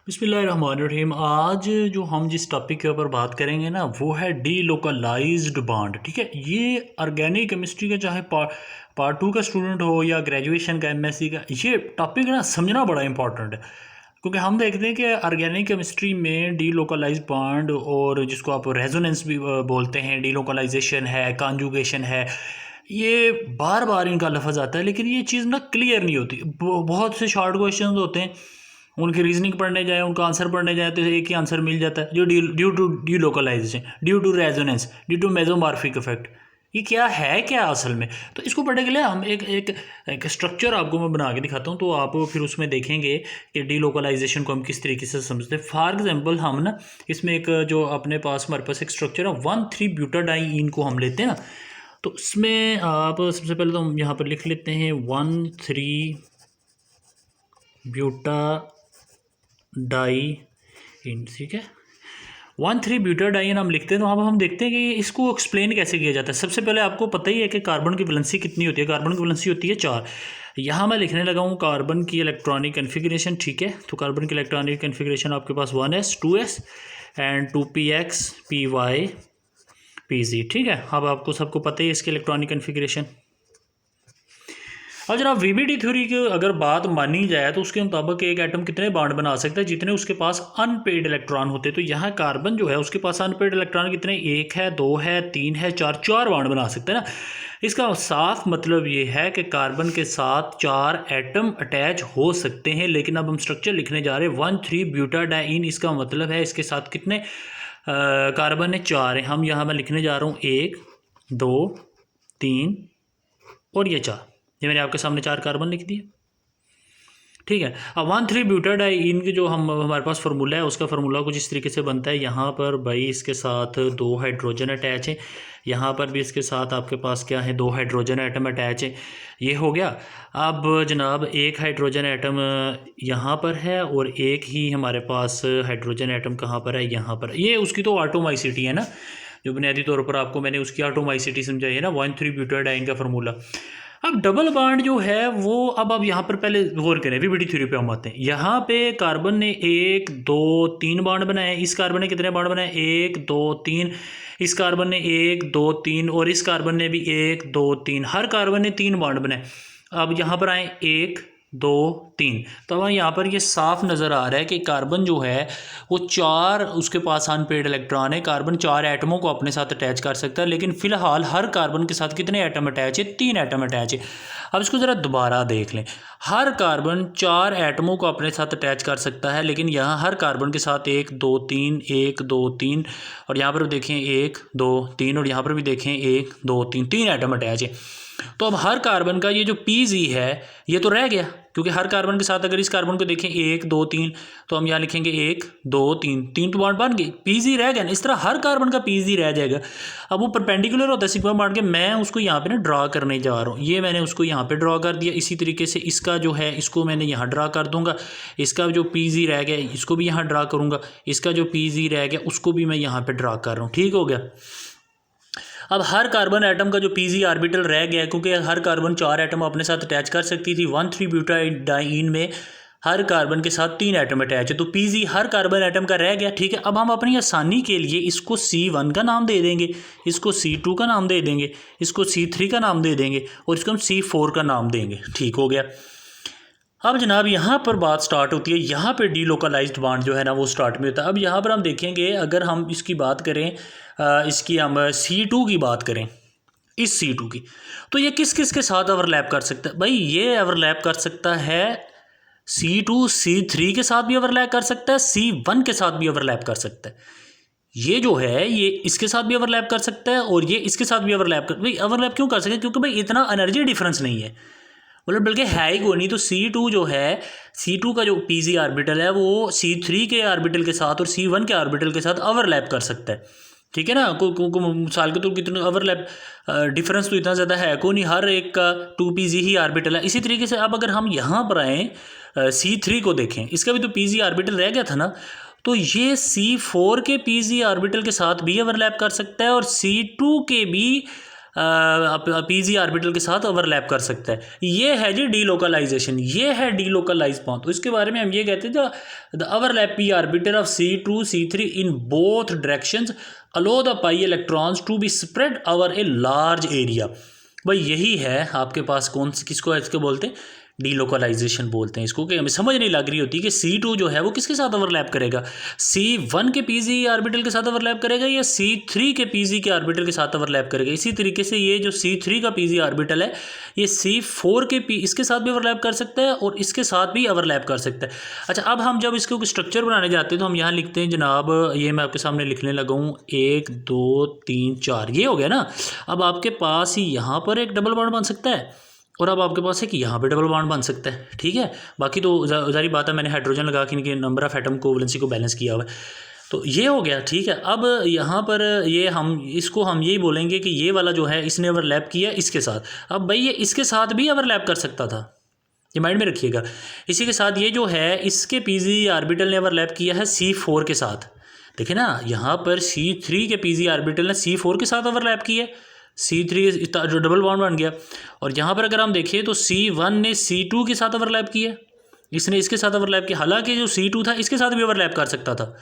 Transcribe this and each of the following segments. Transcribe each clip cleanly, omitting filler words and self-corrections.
बिस्मिल्लाहिर्रहमानिर्रहीम। आज जो हम जिस टॉपिक के ऊपर बात करेंगे ना वो है डी लोकलाइज्ड बॉन्ड। ठीक है, ये ऑर्गेनिक केमिस्ट्री का चाहे पार्ट टू का स्टूडेंट हो या ग्रेजुएशन का एमएससी का, ये टॉपिक ना समझना बड़ा इंपॉर्टेंट है। क्योंकि हम देखते हैं कि ऑर्गेनिक केमिस्ट्री में डी लोकलाइज्ड बॉन्ड और जिसको आप रेजोनेंस भी बोलते हैं, डी लोकलाइजेशन है, कॉन्जुगेशन है, ये बार बार इनका लफ्ज़ आता है लेकिन ये चीज़ ना क्लियर नहीं होती। बहुत से शॉर्ट क्वेश्चन होते हैं, उनकी रीजनिंग पढ़ने जाए, उनका आंसर पढ़ने जाए तो एक ही आंसर मिल जाता है, जो due to delocalisation, due to resonance, due to mesomorphic effect. ये क्या है, क्या असल में? तो इसको पढ़ने के लिए हम एक स्ट्रक्चर आपको मैं बना के दिखाता हूँ, तो आप फिर उसमें देखेंगे कि डी लोकलाइजेशन को हम किस तरीके से समझते हैं। फॉर एग्जांपल हम ना इसमें एक जो अपने पास हमारे पास एक स्ट्रक्चर है 1,3-ब्यूटाडाइईन को हम लेते हैं ना, तो इसमें आप सबसे पहले तो हम यहाँ पर लिख लेते हैं 1,3-ब्यूटाडाइईन। ठीक है, 1,3-ब्यूटाडाइईन हम लिखते हैं। तो अब हम देखते हैं कि इसको एक्सप्लेन कैसे किया जाता है। सबसे पहले आपको पता ही है कि कार्बन की वैलेंसी कितनी होती है। कार्बन की वैलेंसी होती है 4। यहाँ मैं लिखने लगा हूँ कार्बन की इलेक्ट्रॉनिक कन्फिग्रेशन। ठीक है, तो कार्बन की इलेक्ट्रॉनिक कन्फिग्रेशन आपके पास 1s 2s and 2px py pz। ठीक है, अब आपको सबको पता ही है इसकी इलेक्ट्रॉनिक कन्फिग्रेशन। अब जनाब वीबीडी थ्योरी की अगर बात मानी जाए तो उसके मुताबिक एक एटम कितने बॉन्ड बना सकता है, जितने उसके पास अनपेड इलेक्ट्रॉन होते हैं। तो यहाँ कार्बन जो है उसके पास अनपेड इलेक्ट्रॉन कितने, 1 है, 2 है, 3 है, 4 बॉन्ड बना सकते हैं ना। इसका साफ मतलब ये है कि कार्बन के साथ 4 एटम अटैच हो सकते हैं। लेकिन अब हम स्ट्रक्चर लिखने जा रहे हैं 1,3-ब्यूटाडाइईन। इसका मतलब है इसके साथ कितने कार्बन है, 4 है। हम यहाँ मैं लिखने जा रहा हूँ 1 2 3 और ये 4। ये मैंने आपके सामने 4 कार्बन लिख दिए। ठीक है, अब 1,3-ब्यूटाडाइईन की जो हमारे पास फार्मूला है, उसका फार्मूला कुछ इस तरीके से बनता है। यहाँ पर भाई इसके साथ 2 हाइड्रोजन अटैच है, यहाँ पर भी इसके साथ आपके पास क्या है, 2 हाइड्रोजन एटम अटैच है। ये हो गया। अब जनाब एक हाइड्रोजन एटम यहाँ पर है और एक ही हमारे पास हाइड्रोजन एटम कहाँ पर है, यहाँ पर। ये उसकी तो एटोमाइसिटी है ना, जो बुनियादी तौर पर आपको मैंने उसकी एटोमाइसिटी समझाई है ना, 1,3-ब्यूटाडाइईन का फार्मूला। अब डबल बॉन्ड जो है वो, अब यहाँ पर पहले गौर करें, वीबीडी थ्योरी पे हम आते हैं। यहाँ पे कार्बन ने 1 2 3 बॉन्ड बनाए। इस कार्बन ने कितने बॉन्ड बनाए, 1 2 3। इस कार्बन ने 1 2 3 और इस कार्बन ने भी 1 2 3। हर कार्बन ने 3 बॉन्ड बनाए। अब यहाँ पर आए 1 2 3। तो अब यहाँ पर ये साफ नज़र आ रहा है कि कार्बन जो है वो 4 उसके पास अनपेड इलेक्ट्रॉन है। कार्बन 4 एटमों को अपने साथ अटैच कर सकता है, लेकिन फिलहाल हर कार्बन के साथ कितने एटम अटैच है, 3 एटम अटैच है। अब इसको ज़रा दोबारा देख लें। हर कार्बन 4 एटमों को अपने साथ अटैच कर सकता है, लेकिन यहाँ हर कार्बन के साथ 1 2 3 1 2 3 और यहाँ पर भी देखें 1 2 3 और यहाँ पर भी देखें 1 2 3 एटम अटैच है। तो अब हर कार्बन का ये जो पीजी है ये तो रह गया, क्योंकि हर कार्बन के साथ अगर इस कार्बन को देखें 1 2 3, तो हम यहाँ लिखेंगे 1 2 3 तो बॉन्ड बन गए, पीजी रह गया ना। इस तरह हर कार्बन का पीजी रह जाएगा। अब वो परपेंडिकुलर होता है सिग्मा बॉन्ड के। मैं उसको यहाँ पे ना ड्रा करने जा रहा हूँ। ये मैंने उसको यहाँ पे ड्रा कर दिया। इसी तरीके से इसका जो है इसको मैंने यहाँ ड्रा कर दूंगा। इसका जो पीजी रह गया इसको भी यहाँ ड्रा करूँगा। इसका जो पीजी रह गया उसको भी मैं यहाँ पर ड्रा कर रहा हूँ। ठीक हो गया। अब हर कार्बन एटम का जो पीजी ऑर्बिटल रह गया, क्योंकि हर कार्बन 4 एटम अपने साथ अटैच कर सकती थी। 1,3-ब्यूटाडाइईन में हर कार्बन के साथ 3 एटम अटैच है, तो पीजी हर कार्बन एटम का रह गया। ठीक है, अब हम अपनी आसानी के लिए इसको C1 का नाम दे देंगे, इसको C2 का नाम दे देंगे, इसको C3 का नाम दे देंगे और इसको हम C4 का नाम देंगे। ठीक हो गया। अब जनाब यहाँ पर बात स्टार्ट होती है। यहाँ पे डीलोकलाइज्ड बॉन्ड जो है ना वो स्टार्ट में होता है। अब यहाँ पर हम देखेंगे, अगर हम इसकी बात करें, इसकी हम C2 की बात करें, इस C2 की, तो ये किस किस के साथ ओवरलैप कर सकता है भाई? ये ओवरलैप कर सकता है C2 C3 के साथ भी ओवरलैप कर सकता है, C1 के साथ भी ओवरलैप कर सकता है। ये जो है ये इसके साथ भी ओवरलैप कर सकता है और ये इसके साथ भी ओवरलैप कर, भाई ओवरलैप क्यों कर सकते हैं? क्योंकि भाई इतना एनर्जी डिफरेंस नहीं है, मतलब बल्कि है ही कोई नहीं। तो C2 जो है, C2 का जो पीजी ऑर्बिटल है वो C3 के ऑर्बिटल के साथ और C1 के ऑर्बिटल के साथ ओवरलैप कर सकता है। ठीक है ना, को मिसाल के तौर कितने ओवरलैप, डिफरेंस तो इतना ज़्यादा है को नहीं, हर एक का 2pg ही ऑर्बिटल है। इसी तरीके से अब अगर हम यहाँ पर आएँ C3 को देखें, इसका भी तो pg ऑर्बिटल रह गया था ना, तो ये C4 के pg ऑर्बिटल के साथ भी ओवरलैप कर सकता है और C2 के भी पीजी ऑर्बिटल के साथ ओवरलैप कर सकता है। ये है जी डीलोकलाइजेशन, ये है डीलोकलाइज बॉन्ड। तो इसके बारे में हम ये कहते हैं the overlap p orbital of C2 C3 in both directions allow the pi electrons to be spread over a large area. भाई यही है आपके पास कौन सी, किसको इसको बोलते हैं, डीलोकलाइजेशन बोलते हैं इसको। कि हमें समझ नहीं लग रही होती कि C2 जो है वो किसके साथ ओवरलैप करेगा, C1 के पीजी ऑर्बिटल के साथ ओवरलैप करेगा या C3 के पीजी के ऑर्बिटल के साथ ओवरलैप करेगा। इसी तरीके से ये जो C3 का पीजी ऑर्बिटल है ये C4 के इसके साथ भी ओवरलैप कर सकता है और इसके साथ भी ओवरलैप कर सकता है। अच्छा, अब हम जब इसको स्ट्रक्चर बनाने जाते हैं तो हम यहाँ लिखते हैं जनाब, ये मैं आपके सामने लिखने लगा हूँ 1 2 3 4, ये हो गया ना। अब आपके पास ही यहाँ पर एक डबल बॉन्ड बन सकता है और अब आपके पास है कि यहाँ पे डबल बॉन्ड बन सकता है, ठीक है। बाकी तो जारी बात है, मैंने हाइड्रोजन लगा के इनके नंबर ऑफ एटम कोवलेंसी को बैलेंस किया हुआ है। तो ये हो गया, ठीक है। अब यहाँ पर ये हम इसको हम यही बोलेंगे कि ये वाला जो है इसने ओवरलैप किया इसके साथ। अब भाई ये इसके साथ भी ओवरलैप कर सकता था, ये माइंड में रखिएगा। इसी के साथ ये जो है इसके पीजी ऑर्बिटल ने ओवरलैप किया है C4 के साथ। देखिए ना, यहाँ पर C3 के पीजी ऑर्बिटल ने C4 के साथ ओवरलैप किया, C3 जो डबल बॉन्ड बन गया। और यहाँ पर अगर हम देखें तो C1 ने C2 के साथ ओवरलैप किया, इसने इसके साथ ओवरलैप किया, हालांकि जो C2 था इसके साथ भी ओवरलैप कर सकता था।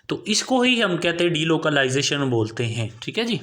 तो इसको ही हम कहते हैं डीलोकलाइजेशन बोलते हैं, ठीक है जी।